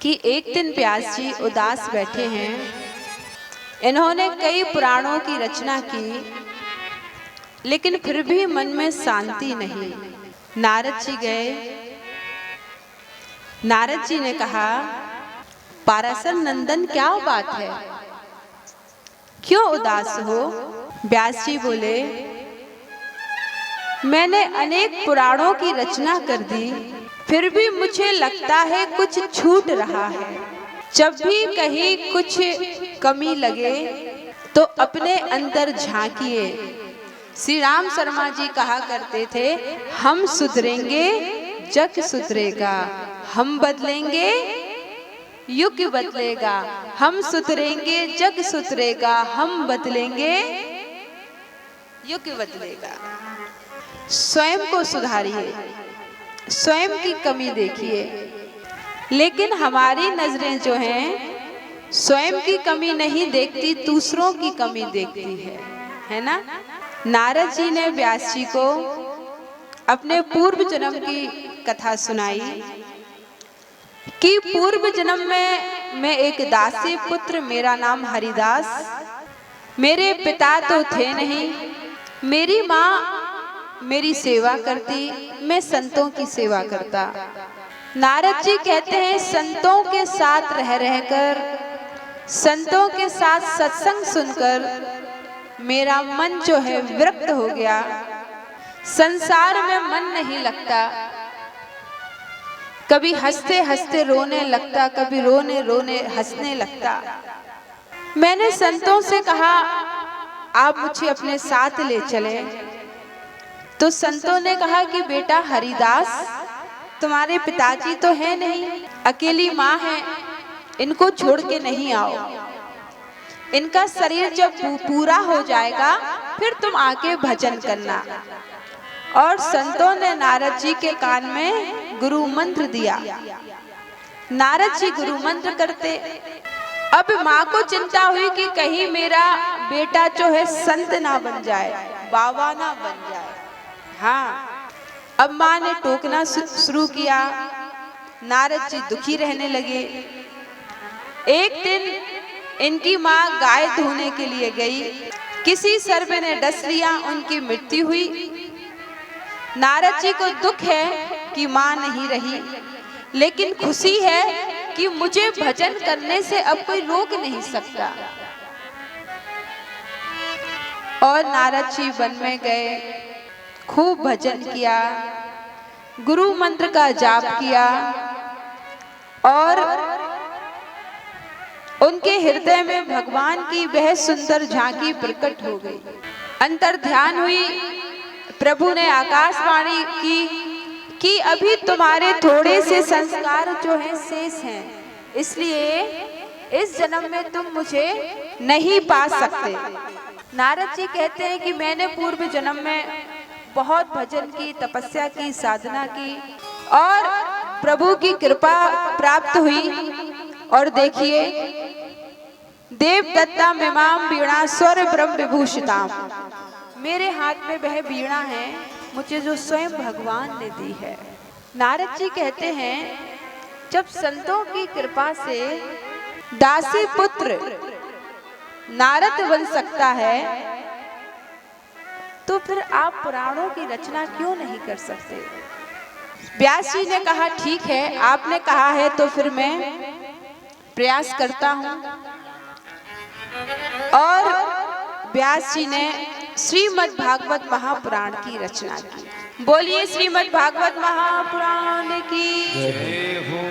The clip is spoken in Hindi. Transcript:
कि एक दिन व्यास जी उदास बैठे हैं। इन्होंने कई पुराणों की रचना की, लेकिन फिर भी मन में शांति नहीं। नारद जी गए। नारद जी ने कहा, पाराशर नंदन क्या बात है, क्यों उदास हो? व्यास जी बोले, मैंने अनेक पुराणों की रचना कर दी, फिर भी मुझे लगता है कुछ छूट रहा है। जब भी कहीं कुछ कमी लगे तो अपने अंदर झांकिए। श्री राम शर्मा जी कहा करते थे, हम सुधरेंगे जग सुधरेगा, हम बदलेंगे युग बदलेगा। हम सुधरेंगे जग सुधरेगा, हम बदलेंगे युग बदलेगा। स्वयं को सुधारिए, स्वयं की कमी देखिए। लेकिन हमारी नजरें जो हैं स्वयं की कमी नहीं देखती, दूसरों की कमी देखती है ना। नारद जी ने व्यास जी को अपने पूर्व जन्म की कथा सुनाई कि पूर्व जन्म में मैं एक दासी पुत्र, मेरा नाम हरिदास, मेरे पिता तो थे नहीं, मेरी माँ मेरी सेवा करती, मैं संतों की सेवा करता। नारद जी कहते हैं, संतों के साथ रह रहकर, संतों के साथ सत्संग सुनकर मेरा मन जो है विरक्त हो गया। संसार में मन नहीं लगता, कभी हंसते हंसते रोने लगता, कभी रोने रोने हंसने लगता। मैंने संतों से कहा, आप मुझे अपने साथ ले चले। तो संतों ने कहा कि बेटा हरिदास, तुम्हारे पिताजी तो है नहीं, अकेली माँ है, इनको छोड़ के नहीं आओ। इनका शरीर जब पूरा हो जाएगा फिर तुम आके भजन करना। और संतों ने नारद जी के कान में गुरु मंत्र दिया। नारद जी गुरु मंत्र करते। अब माँ को चिंता हुई कि कहीं मेरा बेटा जो है संत ना बन जाए, बाबा ना बन जाए। हाँ, अब माँ ने टोकना शुरू किया। नारद जी दुखी रहने लगे। एक दिन इनकी माँ गाय धोने के लिए गई, किसी सर्प ने डस लिया, उनकी मृत्यु हुई। नारद जी को दुख है कि माँ नहीं रही, लेकिन खुशी है कि मुझे भजन करने से अब कोई रोक नहीं सकता। और नारद जी वन में गए, खूब भजन किया, गुरु मंत्र का जाप किया और उनके हृदय में भगवान की वह सुंदर झांकी प्रकट हो गई। अंतर ध्यान हुई। प्रभु ने आकाशवाणी की कि अभी तुम्हारे थोड़े से संस्कार जो हैं शेष हैं, इसलिए इस जन्म में तुम मुझे नहीं पा सकते। नारद जी कहते हैं कि मैंने पूर्व जन्म में बहुत भजन की, तपस्या की, साधना की और प्रभु की कृपा प्राप्त हुई। और देखिए, देव दत्ता मिमाम वीणा स्वर ब्रह्म विभूषिताम, मेरे हाथ में वह वीणा है मुझे जो स्वयं भगवान ने दी है। नारद जी कहते हैं, जब संतों की कृपा से दासी पुत्र नारद बन सकता है, तो फिर आप पुराणों की रचना क्यों नहीं कर सकते? व्यास जी ने कहा, ठीक है, आपने कहा है तो फिर मैं प्रयास करता हूं। और व्यास जी ने श्रीमद् भागवत महापुराण की रचना की। बोलिए श्रीमद् भागवत महापुराण की जय हो।